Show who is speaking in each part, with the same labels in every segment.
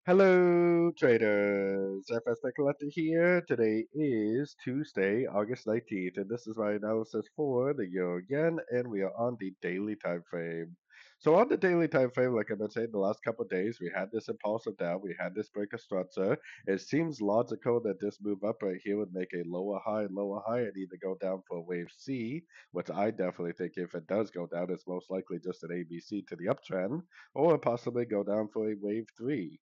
Speaker 1: Hello, traders. FX Pip Collector here. Today is Tuesday, August 19th, and this is my analysis for the Euro Yen, and we are on the daily time frame. So on the daily time frame, like I've been saying, the last couple of days, we had this impulsive down, we had this break of structure. It seems logical that this move up right here would make a lower high, and either go down for wave C, which I definitely think if it does go down, it's most likely just an ABC to the uptrend, or possibly go down for a wave 3.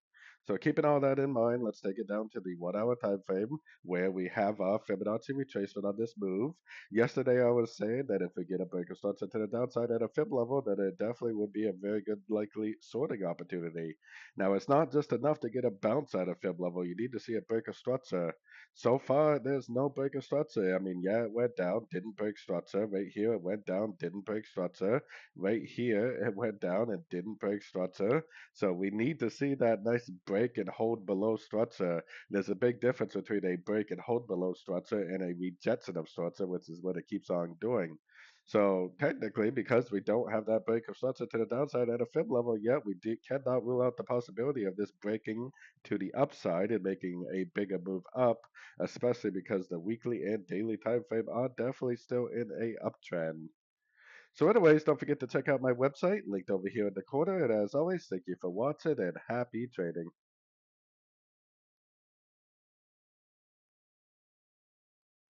Speaker 1: So keeping all that in mind, let's take it down to the 1 hour time frame where we have our Fibonacci retracement on this move. Yesterday, I was saying that if we get a break of structure to the downside at a fib level, then it definitely would be a very good likely sorting opportunity. Now, it's not just enough to get a bounce at a fib level. You need to see a break of structure. So far, there's no break of structure. I mean, yeah, it went down, didn't break structure. Right here, it went down, didn't break structure. Right here, it went down and didn't break structure. So we need to see that nice break and hold below structure. There's a big difference between a break and hold below structure and a rejection of structure, which is what it keeps on doing. So technically, because we don't have that break of structure to the downside at a fib level yet, cannot rule out the possibility of this breaking to the upside and making a bigger move up, especially because the weekly and daily time frame are definitely still in a uptrend. So, anyways, don't forget to check out my website linked over here in the corner. And as always, thank you for watching and happy trading.